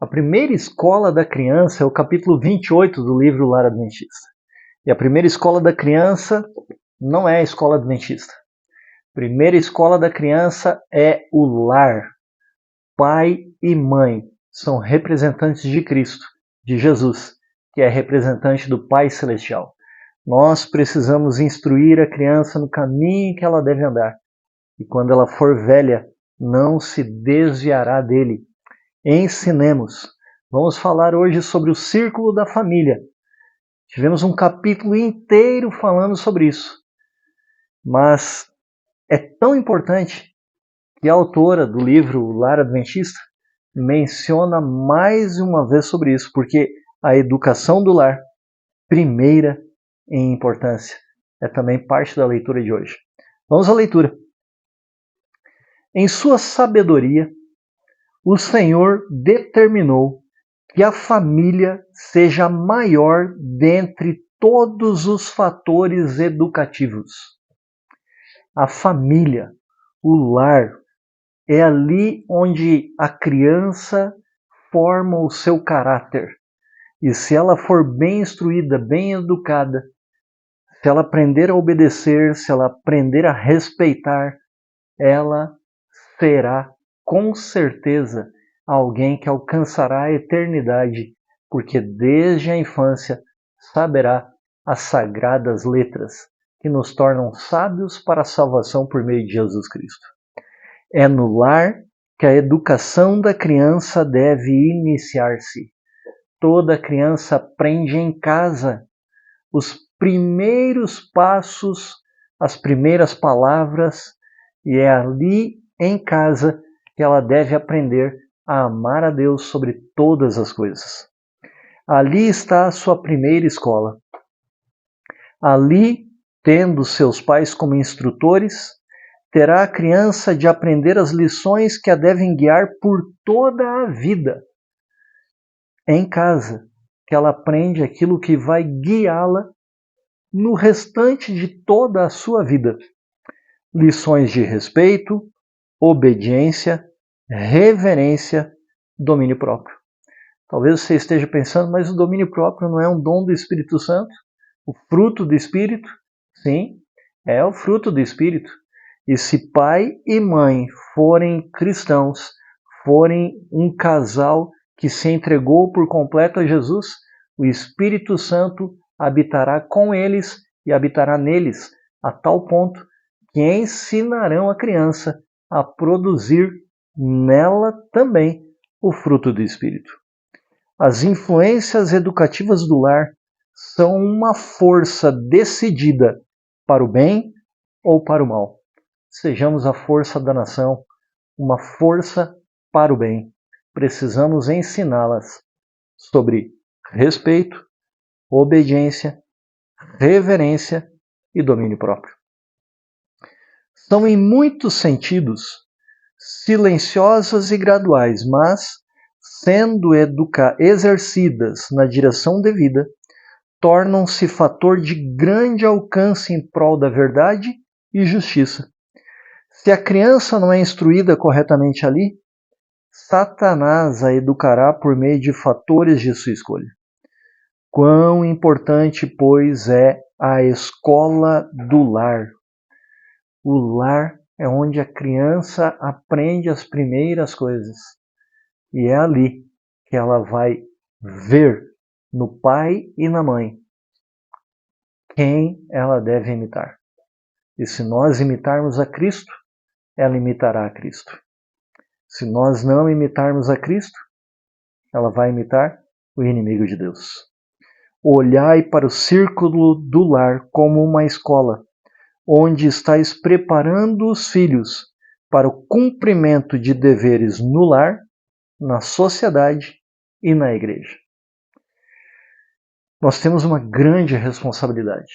A primeira escola da criança é o capítulo 28 do livro Lar Adventista. E a primeira escola da criança não é a escola adventista. A primeira escola da criança é o lar. Pai e mãe são representantes de Cristo, de Jesus, que é representante do Pai Celestial. Nós precisamos instruir a criança no caminho que ela deve andar. E quando ela for velha, não se desviará dele. Ensinemos. Vamos falar hoje sobre o círculo da família. Tivemos um capítulo inteiro falando sobre isso. Mas é tão importante que a autora do livro Lar Adventista menciona mais uma vez sobre isso, porque a educação do lar, primeira em importância, é também parte da leitura de hoje. Vamos à leitura. Em sua sabedoria, o Senhor determinou que a família seja a maior dentre todos os fatores educativos. A família, o lar, é ali onde a criança forma o seu caráter. E se ela for bem instruída, bem educada, se ela aprender a obedecer, se ela aprender a respeitar, ela será com certeza alguém que alcançará a eternidade, porque desde a infância saberá as sagradas letras que nos tornam sábios para a salvação por meio de Jesus Cristo. É no lar que a educação da criança deve iniciar-se. Toda criança aprende em casa os primeiros passos, as primeiras palavras, e é ali em casa que ela deve aprender a amar a Deus sobre todas as coisas. Ali está a sua primeira escola. Ali, tendo seus pais como instrutores, terá a criança de aprender as lições que a devem guiar por toda a vida. É em casa que ela aprende aquilo que vai guiá-la no restante de toda a sua vida. Lições de respeito, obediência, reverência, domínio próprio. Talvez você esteja pensando, mas o domínio próprio não é um dom do Espírito Santo? O fruto do Espírito? Sim, é o fruto do Espírito. E se pai e mãe forem cristãos, forem um casal que se entregou por completo a Jesus, o Espírito Santo habitará com eles e habitará neles, a tal ponto que ensinarão a criança a produzir nela também o fruto do Espírito. As influências educativas do lar são uma força decidida para o bem ou para o mal. Sejamos a força da nação, uma força para o bem. Precisamos ensiná-las sobre respeito, obediência, reverência e domínio próprio. São em muitos sentidos silenciosas e graduais, mas, sendo exercidas na direção devida, tornam-se fator de grande alcance em prol da verdade e justiça. Se a criança não é instruída corretamente ali, Satanás a educará por meio de fatores de sua escolha. Quão importante, pois, é a escola do lar. O lar é onde a criança aprende as primeiras coisas. E é ali que ela vai ver no pai e na mãe quem ela deve imitar. E se nós imitarmos a Cristo, ela imitará a Cristo. Se nós não imitarmos a Cristo, ela vai imitar o inimigo de Deus. Olhai para o círculo do lar como uma escola, onde estáis preparando os filhos para o cumprimento de deveres no lar, na sociedade e na igreja. Nós temos uma grande responsabilidade,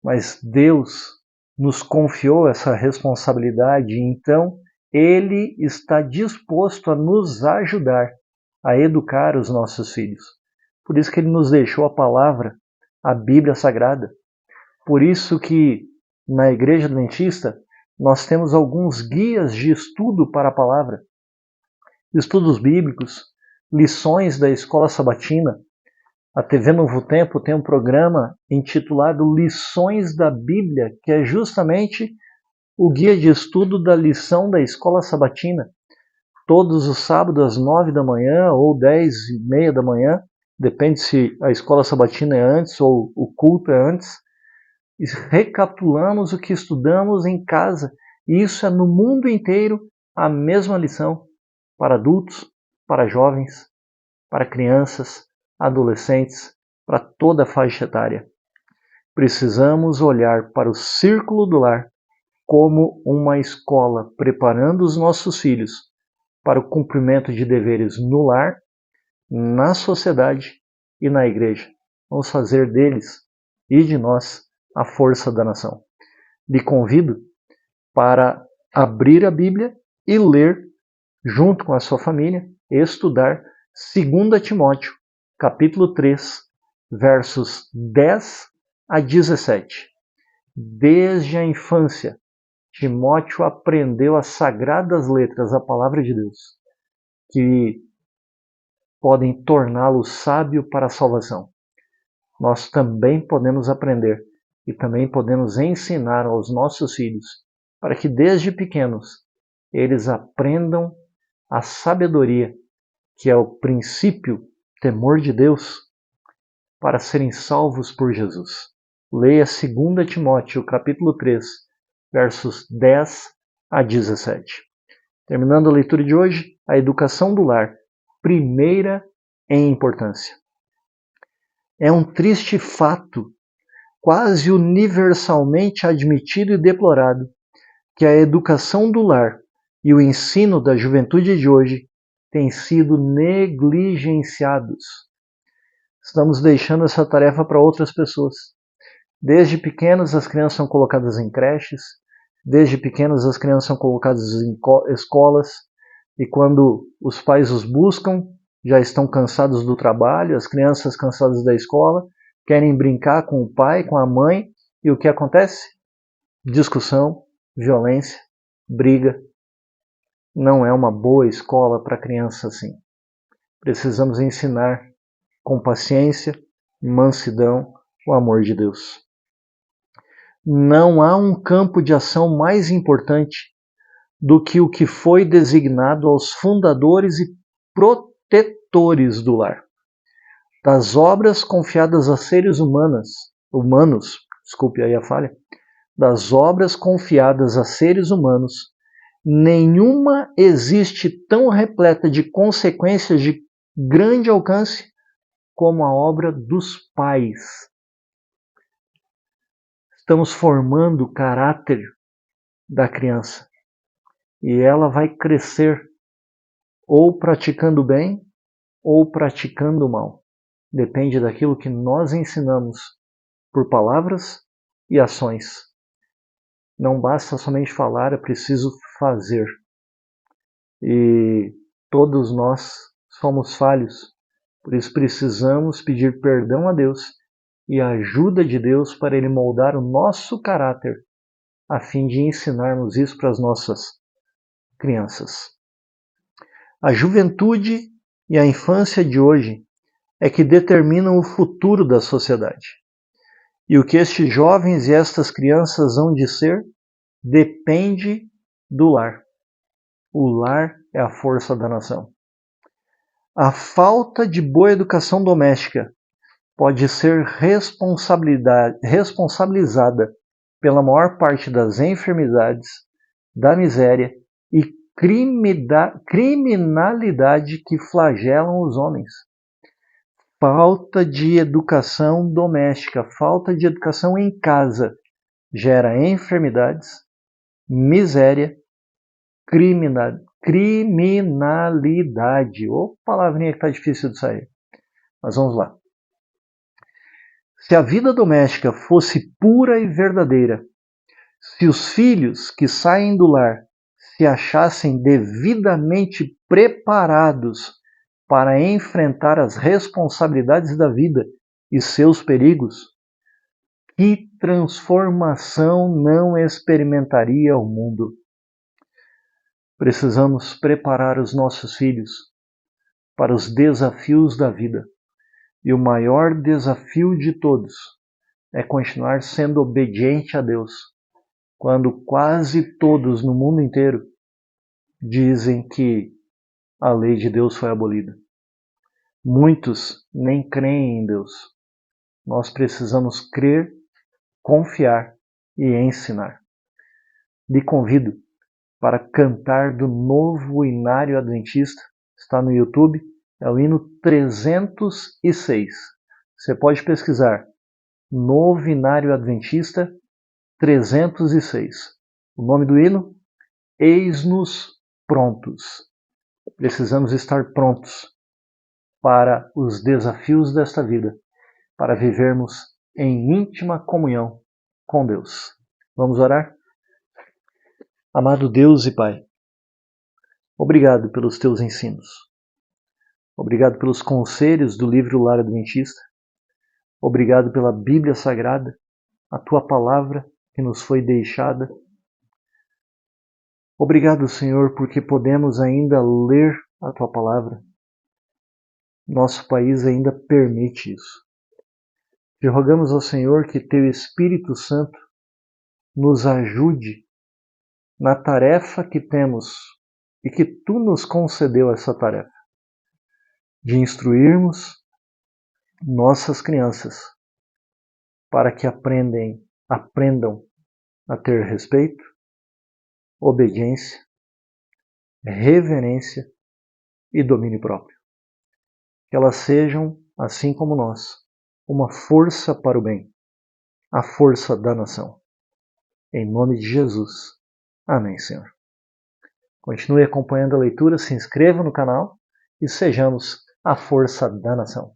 mas Deus nos confiou essa responsabilidade e então Ele está disposto a nos ajudar a educar os nossos filhos. Por isso que Ele nos deixou a palavra, a Bíblia Sagrada. Por isso que na Igreja Adventista nós temos alguns guias de estudo para a palavra, estudos bíblicos, lições da Escola Sabatina. A TV Novo Tempo tem um programa intitulado Lições da Bíblia, que é justamente o guia de estudo da lição da Escola Sabatina. Todos os sábados às 9 da manhã ou 10h30 da manhã, depende se a Escola Sabatina é antes ou o culto é antes, e recapitulamos o que estudamos em casa. E isso é no mundo inteiro a mesma lição, para adultos, para jovens, para crianças, adolescentes, para toda a faixa etária. Precisamos olhar para o círculo do lar como uma escola, preparando os nossos filhos para o cumprimento de deveres no lar, na sociedade e na igreja. Vamos fazer deles e de nós a força da nação. Lhe convido para abrir a Bíblia e ler junto com a sua família, estudar 2 Timóteo, capítulo 3, versos 10 a 17. Desde a infância, Timóteo aprendeu as sagradas letras, a palavra de Deus, que podem torná-lo sábio para a salvação. Nós também podemos aprender e também podemos ensinar aos nossos filhos, para que desde pequenos eles aprendam a sabedoria, que é o princípio, temor de Deus, para serem salvos por Jesus. Leia 2 Timóteo, capítulo 3, versos 10 a 17. Terminando a leitura de hoje, a educação do lar, primeira em importância. É um triste fato, quase universalmente admitido e deplorado, que a educação do lar e o ensino da juventude de hoje têm sido negligenciados. Estamos deixando essa tarefa para outras pessoas. Desde pequenas as crianças são colocadas em creches, desde pequenas as crianças são colocadas em escolas, e quando os pais os buscam, já estão cansados do trabalho, as crianças cansadas da escola, querem brincar com o pai, com a mãe, e o que acontece? Discussão, violência, briga. Não é uma boa escola para criança assim. Precisamos ensinar com paciência, mansidão, o amor de Deus. Não há um campo de ação mais importante do que o que foi designado aos fundadores e protetores do lar. Das obras confiadas a seres humanos, desculpe aí a falha, das obras confiadas a seres humanos, nenhuma existe tão repleta de consequências de grande alcance como a obra dos pais. Estamos formando o caráter da criança e ela vai crescer ou praticando bem ou praticando mal. Depende daquilo que nós ensinamos por palavras e ações. Não basta somente falar, é preciso fazer. E todos nós somos falhos, por isso precisamos pedir perdão a Deus e a ajuda de Deus para Ele moldar o nosso caráter, a fim de ensinarmos isso para as nossas crianças. A juventude e a infância de hoje é que determinam o futuro da sociedade. E o que estes jovens e estas crianças hão de ser depende do lar. O lar é a força da nação. A falta de boa educação doméstica pode ser responsabilizada pela maior parte das enfermidades, da miséria e criminalidade que flagelam os homens. Falta de educação doméstica, falta de educação em casa gera enfermidades, miséria, criminalidade. Ô, palavrinha que está difícil de sair. Mas vamos lá. Se a vida doméstica fosse pura e verdadeira, se os filhos que saem do lar se achassem devidamente preparados para enfrentar as responsabilidades da vida e seus perigos, que transformação não experimentaria o mundo? Precisamos preparar os nossos filhos para os desafios da vida. E o maior desafio de todos é continuar sendo obediente a Deus, quando quase todos no mundo inteiro dizem que a lei de Deus foi abolida. Muitos nem creem em Deus. Nós precisamos crer, confiar e ensinar. Lhe convido para cantar do novo Inário Adventista, está no YouTube, é o hino 306. Você pode pesquisar, Novo Inário Adventista 306. O nome do hino? Eis-nos prontos. Precisamos estar prontos para os desafios desta vida, para vivermos em íntima comunhão com Deus. Vamos orar? Amado Deus e Pai, obrigado pelos teus ensinos. Obrigado pelos conselhos do livro Lar Adventista. Obrigado pela Bíblia Sagrada, a tua palavra que nos foi deixada. Obrigado, Senhor, porque podemos ainda ler a tua palavra. Nosso país ainda permite isso. Te rogamos ao Senhor que teu Espírito Santo nos ajude na tarefa que temos e que tu nos concedeu essa tarefa, de instruirmos nossas crianças para que aprendam a ter respeito, obediência, reverência e domínio próprio. Que elas sejam, assim como nós, uma força para o bem, a força da nação. Em nome de Jesus. Amém, Senhor. Continue acompanhando a leitura, se inscreva no canal e sejamos a força da nação.